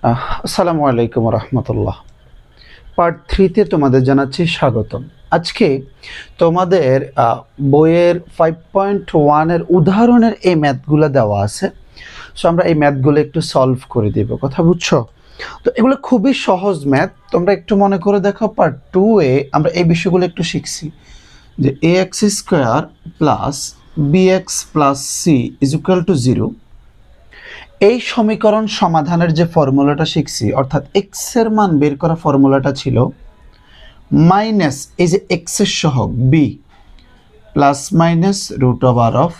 আসসালামু আলাইকুম রহমতুল্লাহ। পার্ট 3তে তোমাদের জানাচ্ছি স্বাগতম। আজকে তোমাদের বইয়ের 5.1-এর উদাহরণের এই ম্যাথগুলো দেওয়া আছে। সো আমরা এই ম্যাথগুলো একটু সলভ করে দেব, কথা বুঝছো? তো এগুলো খুবই সহজ ম্যাথ, তোমরা একটু মনে করে দেখো। পার্ট 2-এ আমরা এই বিষয়গুলো একটু শিখছি যে ax² plus bx plus c is equal to 0। এই সমীকরণ সমাধানের যে ফর্মুলাটা শিখছি, অর্থাৎ এক্স এর মান বের করা ফর্মুলাটা ছিল মাইনাস এই যে এক্স এর সহগ b plus minus root over of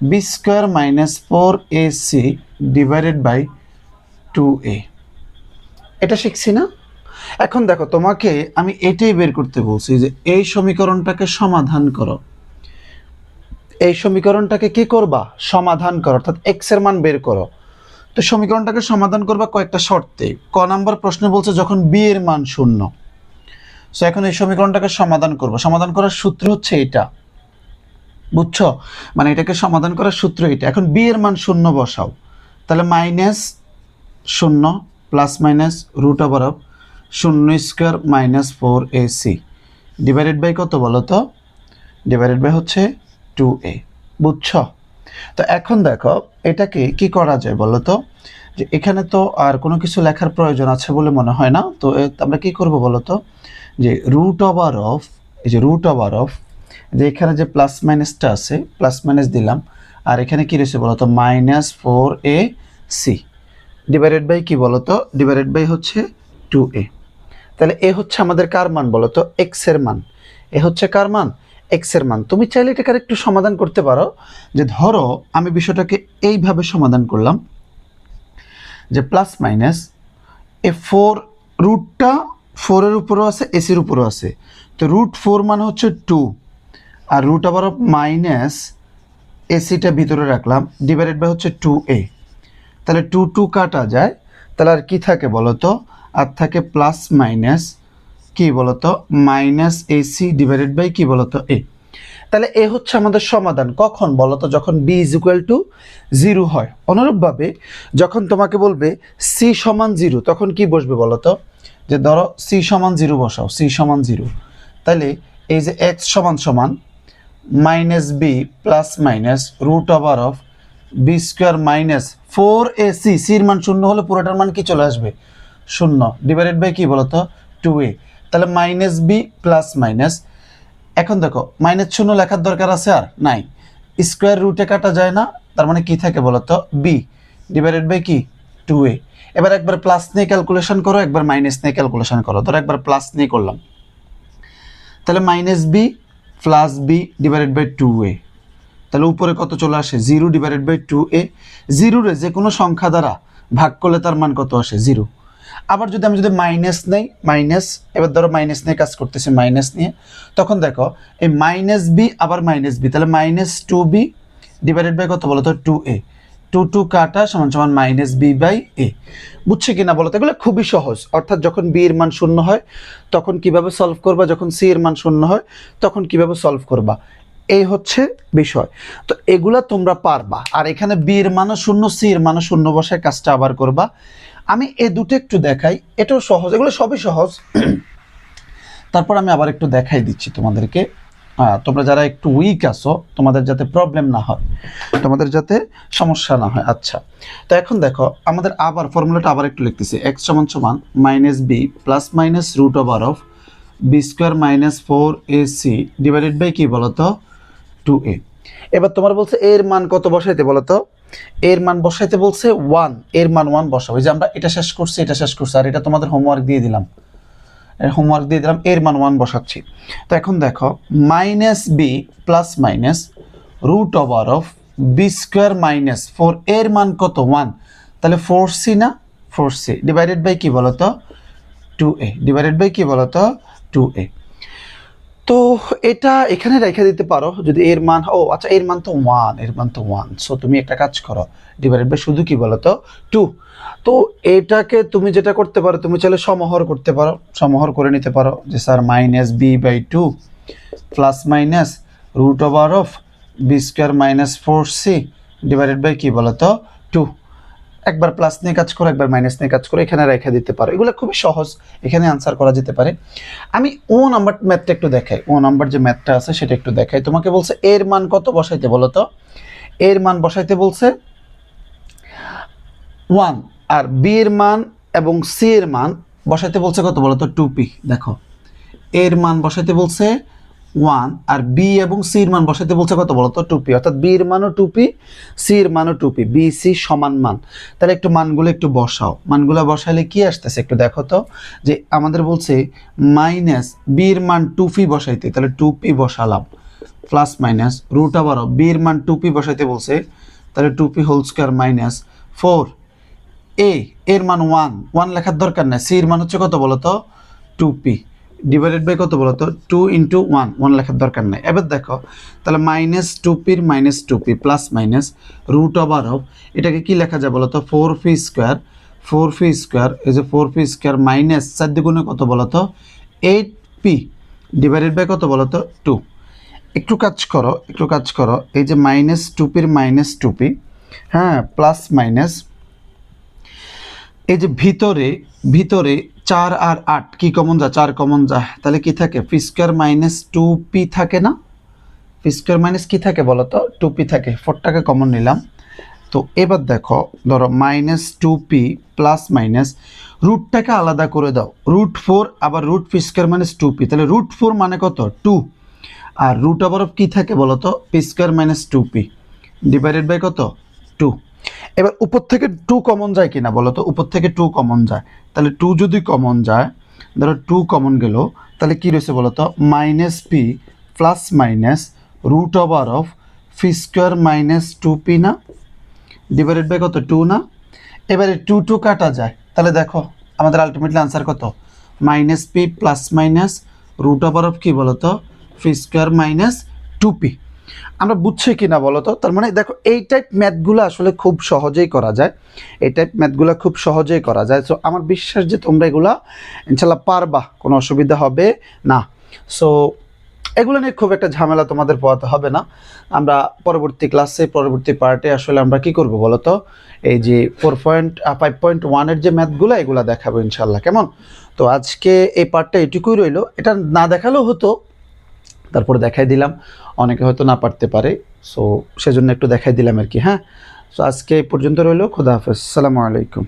b square minus 4ac divided by 2a। এটা শিখছি না? এখন দেখো, তোমাকে আমি এটাই বের করতে বলছি যে এই সমীকরণটাকে সমাধান করো। এই সমীকরণটাকে কি করবা? সমাধান করো, অর্থাৎ এক্স এর মান বের করো। তো সমীকরণটাকে সমাধান করবা কয়েকটা শর্তে। ক নাম্বার প্রশ্ন বলছে যখন বি এর মান 0। সো এখন এই সমীকরণটাকে সমাধান করব। সমাধান করার সূত্র হচ্ছে এটা, বুঝছো? মানে এটাকে সমাধান করার সূত্র এটা। এখন বি এর মান 0 বসাও, তাহলে minus 0 plus minus root over of 0² minus 4ac divided by কত বলো তো? ডিভাইডেড বাই হচ্ছে 2a, বুঝছো? তো এখন দেখো এটাকে কি করা যায় বলো তো? যে এখানে তো আর কোনো কিছু লেখার প্রয়োজন আছে বলে মনে হয় না। তো আমরা কি করব বলো তো? যে রুট ওভার অফ, এই যে রুট ওভার অফ, যে এখানে যে প্লাস মাইনাসটা আছে, প্লাস মাইনাস দিলাম, আর এখানে কি রয়েছে বলো তো? মাইনাস 4ac ডিভাইডেড বাই কি বলো তো? ডিভাইডেড বাই হচ্ছে 2a। তাহলে এ হচ্ছে আমাদের কার মান বলো তো? এক্স এর মান। এ হচ্ছে কার মান? এক্স এর মান। তুমি চাইলে এটাকে একটু সমাধান করতে পারো। যে ধরো আমি বিষয়টাকে এইভাবে সমাধান করলাম যে প্লাস মাইনাস এ 4, রুটটা 4-এর উপরও আছে, এসির উপরও আছে। তো রুট 4 মানে হচ্ছে 2, আর রুট ওভার অফ মাইনাস এসিটা ভিতরে রাখলাম, ডিভাইডেড বাই হচ্ছে 2a। তাহলে 2 কাটা যায়, তাহলে আর কি থাকে বলো তো? আর থাকে প্লাস মাইনাস কি বলতো? মাইনাস এসি ডিভাইডেড বাই কি বলতো? এ। তাহলে এ হচ্ছে আমাদের সমাধান। কখন বলতো? যখন বি ইজ ইকুয়াল টু 0 হয়। অনুরূপভাবে যখন তোমাকে বলবে সি সমান 0, তখন কি বসবে বলতো? যে ধরো সি সমান 0 বসাও, সি সমান 0। তাহলে এই যে এক্স সমান সমান minus b plus minus root over of b square minus 4ac, সির মান 0 হলে পুরোটার মান কি চলে আসবে? 0 ডিভাইডেড বাই কি বলতো? 2a। তাহলে মাইনাস বি প্লাস মাইনাস, এখন দেখো মাইনাস 0 লেখার দরকার আছে আর নাই, স্কোয়ার রুটে কাটা যায় না, তার মানে কি থাকে বলতো? বি ডিভাইডেড বাই কি? 2a। এবার একবার প্লাস নিয়ে ক্যালকুলেশন করো, একবার মাইনাস নিয়ে ক্যালকুলেশন করো। ধরো একবার প্লাস নিয়ে করলাম, তাহলে minus b plus b divided by 2a। তাহলে উপরে কত চলে আসে? 0 ডিভাইডেড বাই 2a। 0-রে যে কোনো সংখ্যা দ্বারা ভাগ করলে তার মান কত আসে? 0। আবার যদি আমি মাইনাস নেই, মাইনাস, এবার ধরো মাইনাস নিয়ে কাজ করতেছি, মাইনাস নিয়ে, তখন দেখো এই মাইনাস বি আবার মাইনাস বি, তাহলে মাইনাস 2b ডিভাইডেড বাই কত বলো তো? 2a। 2 কাটা সমান সমান মাইনাস বি বাই এ। বুঝছে কিনা বলো তো? এগুলো খুবই সহজ। অর্থাৎ যখন বি এর মান 0 হয় তখন কিভাবে সলভ করবা, যখন সি এর মান 0 হয় তখন কিভাবে সলভ করবা, এই হচ্ছে বিষয়। তো এগুলা তোমরা পারবা। আর এখানে বি এর মানও 0, সি এর মানও 0 বসায় কাজটা আবার করবা। আমি এই দুটো একটু দেখাই, এটাও সহজ, এগুলো সবই সহজ। তারপর আমি আবার একটু দেখাই দিচ্ছি তোমাদেরকে। তোমরা যারা একটু উইক আছো, তোমাদের যাতে প্রবলেম না হয়, তোমাদের যাতে সমস্যা না হয়। আচ্ছা, তো এখন দেখো আমাদের আবার ফর্মুলাটা আবার একটু লিখতেছি। এক্স সমান সমান minus b plus minus root over of b square minus 4ac divided by কি বলতো? 2a। এবার তোমার বলছে এর মান কত বসাইতে বলতো? এর মান বসাইতে বলছে 1, এর মান 1 বসাও। এই যে আমরা এটা শেষ করছি, এটা শেষ করছি, আর এটা তোমাদের হোমওয়ার্ক দিয়ে দিলাম, এর মান 1 বসাচ্ছি। তো এখন দেখো minus b plus minus root over of b square minus 4, এর মান কত? 1। তাহলে 4c না? 4c ডিভাইডেড বাই কি বলতো? 2a ডিভাইডেড বাই কি বলতো? 2a। তো এটা এখানে রেখে দিতে পারো যদি এর মান, ও আচ্ছা এর মান তো 1, এর মান তো 1। সো তুমি একটা কাজ করো, ডিভাইডেড বাই শুধু কি বলো তো? 2। তো এটাকে তুমি যেটা করতে পারো, তুমি চাইলে সমহর করতে পারো, সমহর করে নিতে পারো যে sir minus b by 2 plus minus root over of b square minus 4c divided by কি বলো তো? 2। একবার প্লাস নিয়ে কাজ করো, একবার মাইনাস নিয়ে কাজ করো, এখানে রেখে দিতে পারো। এগুলো খুবই সহজ, এখানে আনসার করা যেতে পারে। আমি ও নাম্বার ম্যাথটা একটু দেখাই, ও নাম্বার যে ম্যাথটা আছে সেটা একটু দেখাই। তোমাকে বলছে এর মান কত বসাইতে, বলো তো। এর মান বসাইতে বলছে 1, আর বি এর মান এবং সি এর মান বসাইতে বলছে কত বলো তো, 2p। দেখো এর মান বসাইতে বলছে 1, আর বি এবং সি এর মান বসাইতে বলছে কত বলো তো, 2p। অর্থাৎ বি এর মানও 2p, সি এর মানও 2p, বি সি সমান মান। তাহলে একটু মানগুলো একটু বসাও, মানগুলো বসাইলে কি আসতেছে একটু দেখো তো। যে আমাদের বলছে মাইনাস বি এর মান 2p বসাইতে, তাহলে 2p বসালাম, প্লাস মাইনাস রুট আবার বি এর মান 2p বসাইতে বলছে, তাহলে 2p হোল স্কোয়ার মাইনাস 4, এর মান 1 লেখার দরকার নাই, সি এর মান হচ্ছে কত বলো তো, 2p ডিভাইডেড বাই কত বলো তো, 2 ইন্টু 1 লেখার দরকার নাই। এবার দেখো তাহলে minus 2p minus 2p plus minus root over of, এটাকে কি লেখা যায় বলো তো, 4p স্কোয়ার, 4p স্কোয়ার, এই যে 4p স্কোয়ার মাইনাস 4 দ্বিগুণে কত বলো তো, 8p ডিভাইডেড বাই কত বলো তো, 2। একটু কাজ করো, একটু কাজ করো, এই যে মাইনাস 2p মাইনাস 2p, হ্যাঁ, প্লাস মাইনাস এই যে ভিতরে ভিতরে 4 আর 8 কি কমন যায়, 4 কমন যায়, তাহলে কি থাকে, পি স্কোয়ার মাইনাস 2p থাকে না, পি স্কোয়ার মাইনাস কি থাকে বলো তো, 2p থাকে, 4টাকে কমন নিলাম। তো এবার দেখো ধরো মাইনাস 2p প্লাস মাইনাস রুটটাকে আলাদা করে দাও, রুট 4 আবার root P square minus 2p, তাহলে রুট 4 মানে কত 2, আর রুট ওভার অফ কি থাকে বলো তো, p square minus 2p divided by কত 2। এবার উপর থেকে 2 কমন যায় কিনা বলো তো, উপর থেকে 2 কমন যায়, তাহলে 2 যদি কমন যায়, ধরো 2 কমন গেল, তাহলে কি রয়েছে বলো তো, minus p plus minus root over of p square minus 2p না, ডিভাইডেড বাই কত 2 না। এবারে 2 কাটা যায়, তাহলে দেখো আমাদের আলটিমেটলি আনসার কত, minus p plus minus root over of কি বলো তো, পি স্কোয়ার মাইনাস 2p। আমরা বুঝছি কি না বলো তো। তার মানে দেখো এই টাইপ ম্যাথগুলো আসলে খুব সহজেই করা যায়, এই টাইপ ম্যাথগুলো খুব সহজেই করা যায়। সো আমার বিশ্বাস যে তোমরা এগুলা ইনশাল্লাহ পারবা, কোনো অসুবিধা হবে না। সো এগুলো নিয়ে খুব একটা ঝামেলা তোমাদের পোহাতে হবে না। আমরা পরবর্তী ক্লাসে পরবর্তী পার্টে আসলে আমরা কি করব বলো তো, এই যে 5.1-এর যে ম্যাথগুলো এগুলো দেখাবো ইনশাল্লাহ, কেমন। তো আজকে এই পার্টটা এটুকুই রইলো, এটা না দেখালেও হতো, তারপরে দেখাই দিলাম, অনেকে হয়তো না পারতে পারে, সো সেজন্য একটু দেখাই দিলাম আর কি। হ্যাঁ, সো আজকে এই পর্যন্ত রইলো, খুদা হাফেজ, আসসালামু আলাইকুম।